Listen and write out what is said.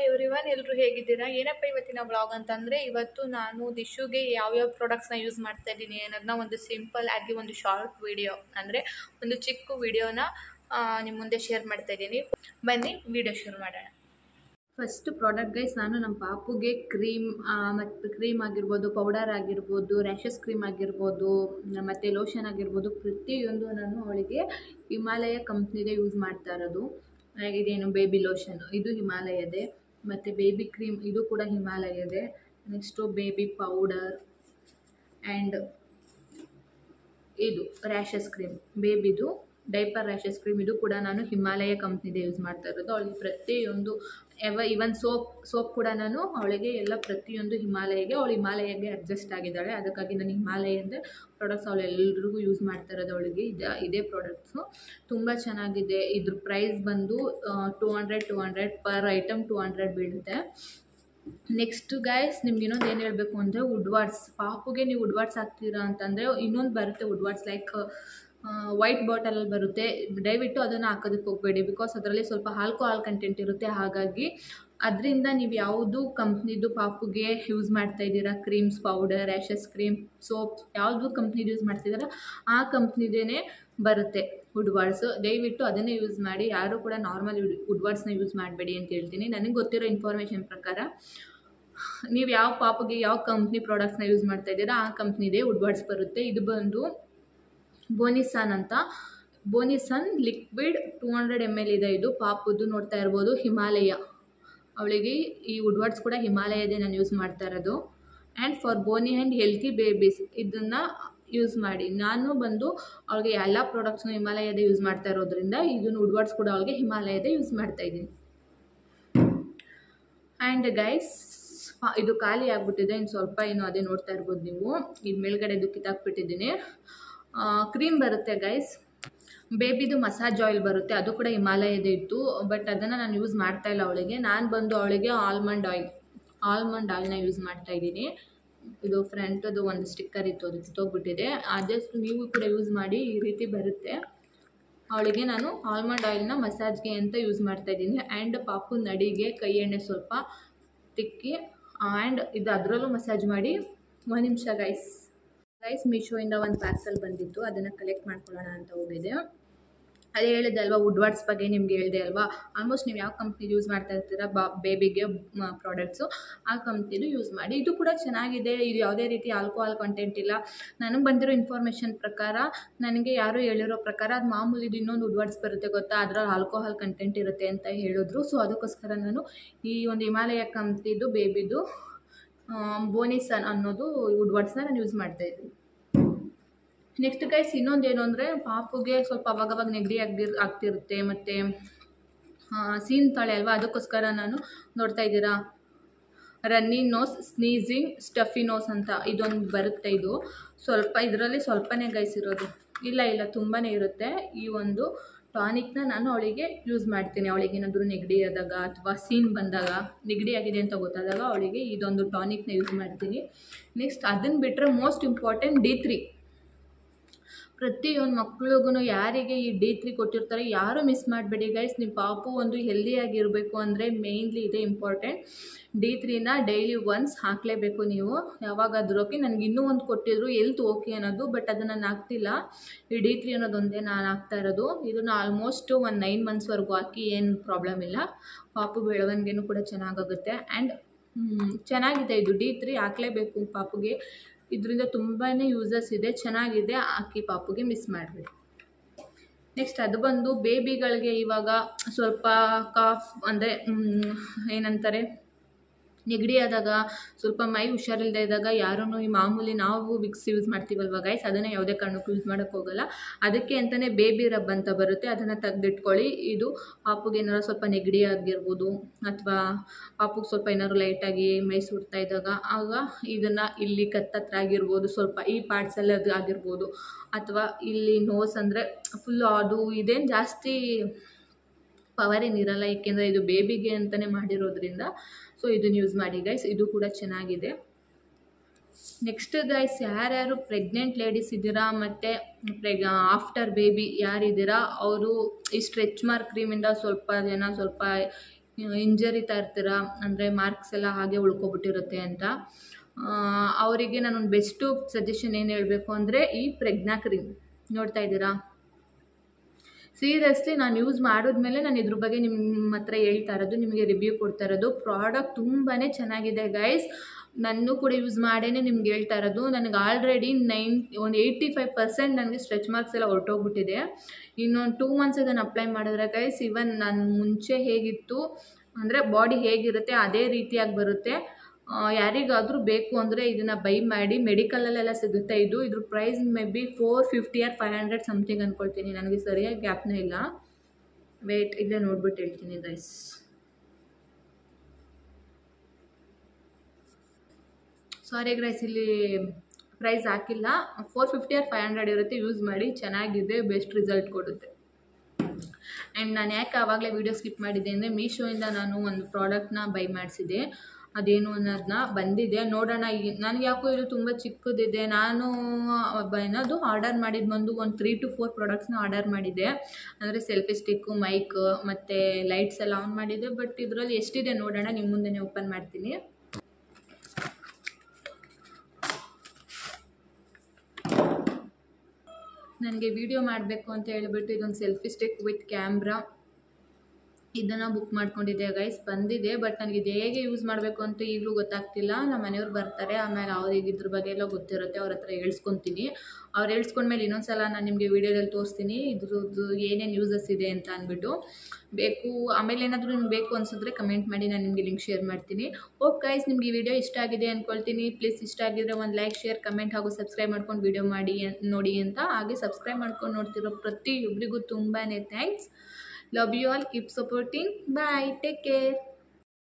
Everyone, ಎಲ್ಲರೂ ಹೇಗಿದ್ದೀರಾ? ಏನಪ್ಪ ಇವತ್ತಿನ ವ್ಲಾಗ್ ಅಂತಂದರೆ, ಇವತ್ತು ನಾನು ದಿಶುಗೆ ಯಾವ್ಯಾವ ಪ್ರಾಡಕ್ಟ್ಸ್ನ ಯೂಸ್ ಮಾಡ್ತಾ ಇದ್ದೀನಿ ಅನ್ನೋದನ್ನ ಒಂದು ಸಿಂಪಲ್ ಆಗಿ ಒಂದು ಶಾರ್ಟ್ ವಿಡಿಯೋ ಅಂದರೆ ಒಂದು ಚಿಕ್ಕ ವಿಡಿಯೋನ ನಿಮ್ಮ ಮುಂದೆ ಶೇರ್ ಮಾಡ್ತಾ ಇದ್ದೀನಿ. ಬನ್ನಿ ವಿಡಿಯೋ ಶುರು ಮಾಡೋಣ. ಫಸ್ಟ್ ಪ್ರಾಡಕ್ಟ್ ಗೈಸ್, ನಾನು ನಮ್ಮ ಪಾಪುಗೆ ಕ್ರೀಮ್ ಆಗಿರ್ಬೋದು, ಪೌಡರ್ ಆಗಿರ್ಬೋದು, ರ್ಯಾಷಸ್ ಕ್ರೀಮ್ ಆಗಿರ್ಬೋದು, ಮತ್ತು ಲೋಷನ್ ಆಗಿರ್ಬೋದು, ಪ್ರತಿಯೊಂದು ನಾನು ಅವಳಿಗೆ ಹಿಮಾಲಯ ಕಂಪ್ನಿದೇ ಯೂಸ್ ಮಾಡ್ತಾ ಇರೋದು. ಇದೇನು ಬೇಬಿ ಲೋಷನ್, ಇದು ಹಿಮಾಲಯದೇ. ಮತ್ತು ಬೇಬಿ ಕ್ರೀಮ್, ಇದು ಕೂಡ ಹಿಮಾಲಯದೇ. ನೆಕ್ಸ್ಟು ಬೇಬಿ ಪೌಡರ್ ಆ್ಯಂಡ್ ಇದು ರ್ಯಾಷಸ್ ಕ್ರೀಮ್, ಬೇಬಿದು ಡೈಪರ್ ರ್ಯಾಷಸ್ ಕ್ರೀಮ್, ಇದು ಕೂಡ ನಾನು ಹಿಮಾಲಯ ಕಂಪ್ನಿದೇ ಯೂಸ್ ಮಾಡ್ತಾ ಇರೋದು. ಅವಳಿಗೆ ಪ್ರತಿಯೊಂದು ಇವನ್ ಸೋಪ್ ಕೂಡ ನಾನು ಅವಳಿಗೆ ಎಲ್ಲ ಪ್ರತಿಯೊಂದು ಅವಳು ಹಿಮಾಲಯಗೆ ಅಡ್ಜಸ್ಟ್ ಆಗಿದ್ದಾಳೆ. ಅದಕ್ಕಾಗಿ ನಾನು ಹಿಮಾಲಯದ ಪ್ರಾಡಕ್ಟ್ಸ್ ಅವಳೆಲ್ಲರಿಗೂ ಯೂಸ್ ಮಾಡ್ತಾ ಇರೋದು. ಅವಳಿಗೆ ಇದೇ ಪ್ರಾಡಕ್ಟ್ಸು ತುಂಬ ಚೆನ್ನಾಗಿದೆ. ಇದ್ರ ಪ್ರೈಸ್ ಬಂದು 200 ಪರ್ ಐಟಮ್ 200 ಬೀಳುತ್ತೆ. ನೆಕ್ಸ್ಟ್ ಗೈಸ್, ನಿಮ್ಗೆ ಇನ್ನೊಂದು ಏನು ಹೇಳಬೇಕು ಅಂದರೆ, ವುಡ್ವಾರ್ಡ್ಸ್. ಪಾಪುಗೆ ನೀವು ವುಡ್ವಾರ್ಡ್ಸ್ ಹಾಕ್ತೀರಾ ಅಂತಂದರೆ ಇನ್ನೊಂದು ಬರುತ್ತೆ ವುಡ್ವಾರ್ಡ್ಸ್, ಲೈಕ್ ವೈಟ್ ಬಾಟಲಲ್ಲಿ ಬರುತ್ತೆ. ದಯವಿಟ್ಟು ಅದನ್ನು ಹಾಕೋದಕ್ಕೆ ಹೋಗಬೇಡಿ, ಬಿಕಾಸ್ ಅದರಲ್ಲಿ ಸ್ವಲ್ಪ ಆಲ್ಕೋಹಾಲ್ ಕಂಟೆಂಟ್ ಇರುತ್ತೆ. ಹಾಗಾಗಿ ಅದರಿಂದ ನೀವು ಯಾವುದು ಕಂಪ್ನಿದು ಪಾಪುಗೆ ಯೂಸ್ ಮಾಡ್ತಾ ಇದ್ದೀರಾ, creams, powder, rashes cream, soap, ಯಾವುದು ಕಂಪ್ನಿದು ಯೂಸ್ ಮಾಡ್ತಿದ್ದೀರಾ ಆ ಕಂಪ್ನಿದೇ ಬರುತ್ತೆ ವುಡ್ವಾರ್ಡ್ಸು. ದಯವಿಟ್ಟು ಅದನ್ನೇ ಯೂಸ್ ಮಾಡಿ. ಯಾರೂ ಕೂಡ ನಾರ್ಮಲ್ ವುಡ್ವಾರ್ಡ್ಸ್ನ ಯೂಸ್ ಮಾಡಬೇಡಿ ಅಂತ ಹೇಳ್ತೀನಿ. ನನಗೆ ಗೊತ್ತಿರೋ ಇನ್ಫಾರ್ಮೇಷನ್ ಪ್ರಕಾರ ನೀವು ಯಾವ ಪಾಪುಗೆ ಯಾವ ಕಂಪ್ನಿ ಪ್ರಾಡಕ್ಟ್ಸ್ನ ಯೂಸ್ ಮಾಡ್ತಾ ಇದ್ದೀರಾ ಆ ಕಂಪ್ನಿದೇ ವುಡ್ವಾರ್ಡ್ಸ್ ಬರುತ್ತೆ. ಇದು ಬಂದು ಬೋನಿಸನ್ ಅಂತ, ಬೋನಿಸನ್ ಲಿಕ್ವಿಡ್ 200 ml ಇದೆ. ಇದು ಪಾಪುದು ನೋಡ್ತಾ ಇರ್ಬೋದು, ಹಿಮಾಲಯ. ಅವಳಿಗೆ ಈ ವುಡ್ವಾರ್ಡ್ಸ್ ಕೂಡ ಹಿಮಾಲಯದೇ ನಾನು ಯೂಸ್ ಮಾಡ್ತಾ ಇರೋದು. And for Boney and healthy babies ಇದನ್ನು ಯೂಸ್ ಮಾಡಿ. ನಾನು ಬಂದು ಅವಳಿಗೆ ಎಲ್ಲ ಪ್ರಾಡಕ್ಟ್ಸ್ನು ಹಿಮಾಲಯದೇ ಯೂಸ್ ಮಾಡ್ತಾ ಇರೋದ್ರಿಂದ ಇದನ್ನು ವುಡ್ವಾರ್ಡ್ಸ್ ಕೂಡ ಅವಳಿಗೆ ಹಿಮಾಲಯದೇ ಯೂಸ್ ಮಾಡ್ತಾ ಇದ್ದೀನಿ. ಆ್ಯಂಡ್ ಗೈಸ್, ಇದು ಖಾಲಿ ಆಗಿಬಿಟ್ಟಿದೆ. ಇನ್ನು ಸ್ವಲ್ಪ ಅದೇ ನೋಡ್ತಾ ಇರ್ಬೋದು ನೀವು. ಇದು ಮೇಲ್ಗಡೆದು ಕಿತ್ತಾಕ್ಬಿಟ್ಟಿದ್ದೀನಿ. ಕ್ರೀಮ್ ಬರುತ್ತೆ ಗೈಸ್, ಬೇಬಿದು ಮಸಾಜ್ ಆಯಿಲ್ ಬರುತ್ತೆ, ಅದು ಕೂಡ ಹಿಮಾಲಯದೇ ಇತ್ತು. ಬಟ್ ಅದನ್ನು ನಾನು ಯೂಸ್ ಮಾಡ್ತಾ ಇಲ್ಲ ಅವಳಿಗೆ. ನಾನು ಬಂದು ಅವಳಿಗೆ ಆಲ್ಮಂಡ್ ಆಯಿಲ್ನ ಯೂಸ್ ಮಾಡ್ತಾ ಇದ್ದೀನಿ. ಇದು ಫ್ರಂಟದು ಒಂದು ಸ್ಟಿಕ್ಕರ್ ಇತ್ತು, ಅದು ಕಿತ್ತೋಗ್ಬಿಟ್ಟಿದೆ. ಆದಷ್ಟು ನೀವು ಕೂಡ ಯೂಸ್ ಮಾಡಿ, ಈ ರೀತಿ ಬರುತ್ತೆ. ಅವಳಿಗೆ ನಾನು ಆಲ್ಮಂಡ್ ಆಯಿಲ್ನ ಮಸಾಜ್ಗೆ ಅಂತ ಯೂಸ್ ಮಾಡ್ತಾ ಇದ್ದೀನಿ. ಆ್ಯಂಡ್ ಪಾಪು ನಡಿಗೆ ಕೈ ಎಣ್ಣೆ ಸ್ವಲ್ಪ ತಿಕ್ಕಿ ಆ್ಯಂಡ್ ಇದು ಅದರಲ್ಲೂ ಮಸಾಜ್ ಮಾಡಿ. 1 ನಿಮಿಷ ಗೈಸ್, ಮೀಶೋಯಿಂದ ಒಂದು ಪಾರ್ಸಲ್ ಬಂದಿತ್ತು, ಅದನ್ನು ಕಲೆಕ್ಟ್ ಮಾಡ್ಕೊಳ್ಳೋಣ ಅಂತ ಹೋಗಿದ್ದೆ. ಅದೇ ಹೇಳಿದೆ ಅಲ್ವಾ, ವುಡ್ವಾರ್ಡ್ಸ್ ಬಗ್ಗೆ ನಿಮ್ಗೆ ಹೇಳಿದೆ ಅಲ್ವಾ. ಆಲ್ಮೋಸ್ಟ್ ನೀವು ಯಾವ ಕಂಪ್ನಿದು ಯೂಸ್ ಮಾಡ್ತಾ ಇರ್ತೀರ ಬೇಬಿಗೆ ಪ್ರಾಡಕ್ಟ್ಸು ಆ ಕಂಪ್ನಿದು ಯೂಸ್ ಮಾಡಿ. ಇದು ಕೂಡ ಚೆನ್ನಾಗಿದೆ. ಇದು ಯಾವುದೇ ರೀತಿ ಆಲ್ಕೋಹಾಲ್ ಕಂಟೆಂಟ್ ಇಲ್ಲ. ನನಗೆ ಬಂದಿರೋ ಇನ್ಫಾರ್ಮೇಷನ್ ಪ್ರಕಾರ, ನನಗೆ ಯಾರು ಹೇಳಿರೋ ಪ್ರಕಾರ ಅದು ಮಾಮೂಲಿದು ಇನ್ನೊಂದು ವುಡ್ವಾರ್ಡ್ಸ್ ಬರುತ್ತೆ ಗೊತ್ತಾ, ಅದರಲ್ಲಿ ಆಲ್ಕೋಹಾಲ್ ಕಂಟೆಂಟ್ ಇರುತ್ತೆ ಅಂತ ಹೇಳಿದ್ರು. ಸೊ ಅದಕ್ಕೋಸ್ಕರ ನಾನು ಈ ಒಂದು ಹಿಮಾಲಯ ಕಂಪ್ನಿದು ಬೇಬಿದು ಬೋನಿಸನ್ ಅನ್ನೋದು ವುಡ್ವಾರ್ಡ್ಸ್ನ ನಾನು ಯೂಸ್ ಮಾಡ್ತಾಯಿದ್ದೀನಿ. ನೆಕ್ಸ್ಟ್ ಗೈಸ್, ಇನ್ನೊಂದೇನು ಅಂದರೆ, ಪಾಪುಗೆ ಸ್ವಲ್ಪ ಅವಾಗವಾಗ ನೆಗಡಿ ಆಗ್ತಿರುತ್ತೆ ಮತ್ತು ಸೀನ್ತಾಳೆ ಅಲ್ವಾ. ಅದಕ್ಕೋಸ್ಕರ ನಾನು ನೋಡ್ತಾ ಇದ್ದೀರಾ, ರನ್ನಿಂಗ್ ನೋಸ್, ಸ್ನೀಸಿಂಗ್, ಸ್ಟಫಿ ನೋಸ್ ಅಂತ ಇದೊಂದು ಬರುತ್ತೆ. ಇದು ಸ್ವಲ್ಪ ಇದರಲ್ಲಿ ಸ್ವಲ್ಪನೇ ಗೈಸ್ ಇರೋದು, ಇಲ್ಲ ತುಂಬಾ ಇರುತ್ತೆ. ಈ ಒಂದು ಟಾನಿಕ್ನ ನಾನು ಅವಳಿಗೆ ಯೂಸ್ ಮಾಡ್ತೀನಿ. ಅವಳಿಗೆ ಏನಾದರೂ ನೆಗಡಿ ಆದಾಗ ಅಥವಾ ಸೀನ್ ಬಂದಾಗ, ನೆಗಡಿ ಆಗಿದೆ ಅಂತ ಗೊತ್ತಾದಾಗ ಅವಳಿಗೆ ಇದೊಂದು ಟಾನಿಕ್ನ ಯೂಸ್ ಮಾಡ್ತೀನಿ. ನೆಕ್ಸ್ಟ್ ಅದನ್ನು ಬಿಟ್ಟರೆ ಮೋಸ್ಟ್ ಇಂಪಾರ್ಟೆಂಟ್ D3. ಪ್ರತಿಯೊಂದು ಮಕ್ಳಿಗೂ ಯಾರಿಗೆ ಈ D3 ಕೊಟ್ಟಿರ್ತಾರೆ ಯಾರೂ ಮಿಸ್ ಮಾಡಬೇಡಿ ಗೈಸ್. ನಿಮ್ಮ ಪಾಪು ಒಂದು ಹೆಲ್ದಿಯಾಗಿರಬೇಕು ಅಂದರೆ ಮೇಯ್ನ್ಲಿ ಇದೇ ಇಂಪಾರ್ಟೆಂಟ್. D3ನ ಡೈಲಿ ಒನ್ಸ್ ಹಾಕಲೇಬೇಕು ನೀವು, ಯಾವಾಗಾದ್ರೂ. ಓಕೆ, ನನಗೆ ಇನ್ನೂ ಒಂದು ಕೊಟ್ಟಿದ್ರು ಹೆಲ್ತ್ ಓಕೆ ಅನ್ನೋದು, ಬಟ್ ಅದನ್ನು ನಾನು ಹಾಕ್ತಿಲ್ಲ. ಈ D3 ಅನ್ನೋದೊಂದೇ ನಾನು ಹಾಕ್ತಾ ಇರೋದು. ಇದನ್ನು ಆಲ್ಮೋಸ್ಟ್ ಒಂದು 9 ಮಂತ್ಸ್ವರೆಗೂ ಹಾಕಿ ಏನು ಪ್ರಾಬ್ಲಮ್ ಇಲ್ಲ. ಪಾಪು ಬೆಳವಣಿಗೆನೂ ಕೂಡ ಚೆನ್ನಾಗಾಗುತ್ತೆ. ಆ್ಯಂಡ್ ಚೆನ್ನಾಗಿದೆ ಇದು D3, ಹಾಕಲೇಬೇಕು ಪಾಪುಗೆ. ಇದರಿಂದ ತುಂಬಾ ಯೂಸಸ್ ಇದೆ, ಚೆನ್ನಾಗಿದೆ, ಹಾಕಿ ಪಾಪುಗೆ, ಮಿಸ್ ಮಾಡಬೇಡಿ. ನೆಕ್ಸ್ಟ್ ಅದು ಬಂದು ಬೇಬಿಗಳಿಗೆ ಇವಾಗ ಸ್ವಲ್ಪ ಕಾಫ್ ಅಂದರೆ ಏನಂತಾರೆ, ನೆಗಡಿ ಆದಾಗ, ಸ್ವಲ್ಪ ಮೈ ಹುಷಾರಿಲ್ಲದೆ ಇದ್ದಾಗ ಯಾರೂ ಈ ಮಾಮೂಲಿ ನಾವು ವಿಕ್ಸ್ ಯೂಸ್ ಮಾಡ್ತೀವಲ್ವ ಗೈಸ್, ಅದನ್ನು ಯಾವುದೇ ಕಾರಣಕ್ಕೂ ಯೂಸ್ ಮಾಡೋಕ್ಕೆ ಹೋಗಲ್ಲ. ಅದಕ್ಕೆ ಅಂತಲೇ ಬೇಬಿ ರಬ್ ಅಂತ ಬರುತ್ತೆ, ಅದನ್ನು ತೆಗೆದಿಟ್ಕೊಳ್ಳಿ. ಇದು ಪಾಪುಗೆ ಏನಾರು ಸ್ವಲ್ಪ ನೆಗಡಿ ಆಗಿರ್ಬೋದು ಅಥವಾ ಪಾಪುಗೆ ಸ್ವಲ್ಪ ಏನಾದ್ರು ಲೈಟಾಗಿ ಮೈ ಸುಡ್ತಾ ಇದ್ದಾಗ ಆಗ ಇದನ್ನು ಇಲ್ಲಿ ಕತ್ತತ್ರ ಆಗಿರ್ಬೋದು, ಸ್ವಲ್ಪ ಈ ಪಾರ್ಟ್ಸಲ್ಲಿ ಅದು ಆಗಿರ್ಬೋದು, ಅಥವಾ ಇಲ್ಲಿ ನೋಸ್ ಅಂದರೆ ಫುಲ್ಲು ಅದು ಇದೇನು ಜಾಸ್ತಿ ಪವರ್ ಏನಿರಲ್ಲ, ಏಕೆಂದರೆ ಇದು ಬೇಬಿಗೆ ಅಂತಲೇ ಮಾಡಿರೋದ್ರಿಂದ. ಸೊ ಇದನ್ನು ಯೂಸ್ ಮಾಡಿ ಗೈಸ್, ಇದು ಕೂಡ ಚೆನ್ನಾಗಿದೆ. ನೆಕ್ಸ್ಟ್ ಗೈಸ್, ಯಾರ್ಯಾರು ಪ್ರೆಗ್ನೆಂಟ್ ಲೇಡೀಸ್ ಇದ್ದೀರಾ ಮತ್ತು ಆಫ್ಟರ್ ಬೇಬಿ ಯಾರಿದ್ದೀರಾ ಅವರು ಈ ಸ್ಟ್ರೆಚ್ ಮಾರ್ಕ್ ಕ್ರೀಮಿಂದ ಸ್ವಲ್ಪ ಜನ ಸ್ವಲ್ಪ ಇಂಜರಿ ಇರ್ತೀರ, ಅಂದರೆ ಮಾರ್ಕ್ಸ್ ಎಲ್ಲ ಹಾಗೆ ಉಳ್ಕೊಬಿಟ್ಟಿರುತ್ತೆ ಅಂತ. ಅವರಿಗೆ ನಾನೊಂದು ಬೆಸ್ಟು ಸಜೆಷನ್ ಏನು ಹೇಳಬೇಕು ಅಂದರೆ ಈ ಪ್ರೆಗ್ನಾ ಕ್ರೀಮ್ ನೋಡ್ತಾ ಇದ್ದೀರಾ. ಸೀರಿಯಸ್ಲಿ ನಾನು ಯೂಸ್ ಮಾಡಿದ್ಮೇಲೆ ನಾನು ಇದ್ರ ಬಗ್ಗೆ ನಿಮ್ಮ ಹತ್ರ ಹೇಳ್ತಾ ಇರೋದು, ನಿಮಗೆ ರಿವ್ಯೂ ಕೊಡ್ತಾ ಇರೋದು. ಪ್ರಾಡಕ್ಟ್ ತುಂಬಾ ಚೆನ್ನಾಗಿದೆ ಗೈಸ್. ನಾನು ಕೂಡ ಯೂಸ್ ಮಾಡೇ ನಿಮ್ಗೆ ಹೇಳ್ತಾ ಇರೋದು. ನನಗೆ ಆಲ್ರೆಡಿ ಒಂದು 85% ನನಗೆ ಸ್ಟ್ರೆಚ್ ಮಾರ್ಕ್ಸ್ ಎಲ್ಲ ಹೊರಟೋಗ್ಬಿಟ್ಟಿದೆ. ಇನ್ನೊಂದು 2 ಮಂತ್ಸ್ ಇದನ್ನು ಅಪ್ಲೈ ಮಾಡಿದ್ರೆ ಗೈಸ್, ಇವನ್ ನಾನು ಮುಂಚೆ ಹೇಗಿತ್ತು ಅಂದರೆ ಬಾಡಿ ಹೇಗಿರುತ್ತೆ ಅದೇ ರೀತಿಯಾಗಿ ಬರುತ್ತೆ. ಯಾರಿಗಾದರೂ ಬೇಕು ಅಂದರೆ ಇದನ್ನು ಬೈ ಮಾಡಿ. ಮೆಡಿಕಲಲ್ಲೆಲ್ಲ ಸಿಗುತ್ತೆ ಇದ್ರ price may be 450 or 500 something ಅಂದ್ಕೊಳ್ತೀನಿ. ನನಗೆ ಸರಿಯಾಗಿ ಗ್ಯಾಪ್ನೇ ಇಲ್ಲ. ವೇಟ್, ಇಲ್ಲೇ ನೋಡ್ಬಿಟ್ಟು ಹೇಳ್ತೀನಿ ಗೈಸ್. ಸಾರಿ ಗೈಸ್, ಇಲ್ಲಿ ಪ್ರೈಸ್ ಹಾಕಿಲ್ಲ. 450 or 500 ಇರುತ್ತೆ. ಯೂಸ್ ಮಾಡಿ, ಚೆನ್ನಾಗಿದೆ, ಬೆಸ್ಟ್ ರಿಸಲ್ಟ್ ಕೊಡುತ್ತೆ. ಆ್ಯಂಡ್ ನಾನು ಯಾಕೆ ಆವಾಗಲೇ ವೀಡಿಯೋ ಸ್ಕಿಪ್ ಮಾಡಿದ್ದೆ ಅಂದರೆ ಮೀಶೋಯಿಂದ ನಾನು ಒಂದು ಪ್ರಾಡಕ್ಟ್ನ ಬೈ ಮಾಡಿಸಿದ್ದೆ. ಅದೇನು ಅನ್ನೋದನ್ನ ಬಂದಿದೆ ನೋಡೋಣ. ನನಗೆ ಯಾಕೋ ಇದು ತುಂಬ ಚಿಕ್ಕದಿದೆ. ನಾನು ಏನದು ಆರ್ಡರ್ ಮಾಡಿದ್ದು ಬಂದು ಒಂದು 3 to 4 ಪ್ರಾಡಕ್ಟ್ಸ್ನ ಆರ್ಡರ್ ಮಾಡಿದ್ದೆ. ಅಂದರೆ ಸೆಲ್ಫಿ ಸ್ಟಿಕ್ಕು, ಮೈಕ್ ಮತ್ತು ಲೈಟ್ಸ್ ಎಲ್ಲ ಆನ್ ಮಾಡಿದ್ದೆ. ಬಟ್ ಇದರಲ್ಲಿ ಎಷ್ಟಿದೆ ನೋಡೋಣ, ನಿಮ್ಮ ಮುಂದೆನೇ ಓಪನ್ ಮಾಡ್ತೀನಿ. ನನಗೆ ವಿಡಿಯೋ ಮಾಡಬೇಕು ಅಂತ ಹೇಳಿಬಿಟ್ಟು ಇದೊಂದು ಸೆಲ್ಫಿ ಸ್ಟಿಕ್ ವಿತ್ ಕ್ಯಾಮ್ರಾ ಇದನ್ನು ಬುಕ್ ಮಾಡ್ಕೊಂಡಿದ್ದೆ ಗೈಸ್. ಬಂದಿದೆ, ಬಟ್ ನನಗೆ ಇದು ಹೇಗೆ ಯೂಸ್ ಮಾಡಬೇಕು ಅಂತ ಈಗಲೂ ಗೊತ್ತಾಗ್ತಿಲ್ಲ. ನಮ್ಮ ಮನೆಯವ್ರು ಬರ್ತಾರೆ, ಆಮೇಲೆ ಅವ್ರಿಗೆ ಇದ್ರ ಬಗ್ಗೆ ಎಲ್ಲ ಗೊತ್ತಿರುತ್ತೆ, ಅವ್ರ ಹತ್ರ ಹೇಳ್ಸ್ಕೊತೀನಿ. ಅವ್ರು ಹೇಳ್ಸ್ಕೊಂಡ್ಮೇಲೆ ಇನ್ನೊಂದ್ಸಲ ನಾನು ನಿಮಗೆ ವೀಡಿಯೋದಲ್ಲಿ ತೋರಿಸ್ತೀನಿ ಇದ್ರದ್ದು ಏನೇನು ಯೂಸಸ್ ಇದೆ ಅಂತ ಅಂದ್ಬಿಟ್ಟು. ಬೇಕು ಆಮೇಲೆ ಏನಾದರೂ ನಿಮ್ಗೆ ಬೇಕು ಅನಿಸಿದ್ರೆ ಕಮೆಂಟ್ ಮಾಡಿ, ನಾನು ನಿಮಗೆ ಲಿಂಕ್ ಶೇರ್ ಮಾಡ್ತೀನಿ. ಓಕೆ ಗೈಸ್, ನಿಮಗೆ ಈ ವಿಡಿಯೋ ಇಷ್ಟ ಆಗಿದೆ ಅಂದ್ಕೊಳ್ತೀನಿ. ಪ್ಲೀಸ್ ಇಷ್ಟ ಆಗಿದ್ರೆ ಒಂದು ಲೈಕ್, ಶೇರ್, ಕಮೆಂಟ್ ಹಾಗೂ ಸಬ್ಸ್ಕ್ರೈಬ್ ಮಾಡ್ಕೊಂಡು ವಿಡಿಯೋ ಮಾಡಿ ನೋಡಿ ಅಂತ. ಹಾಗೆ ಸಬ್ಸ್ಕ್ರೈಬ್ ಮಾಡ್ಕೊಂಡು ನೋಡ್ತಿರೋ ಪ್ರತಿಯೊಬ್ಬರಿಗೂ ತುಂಬಾ thanks. Love you all. Keep supporting. Bye. Take care.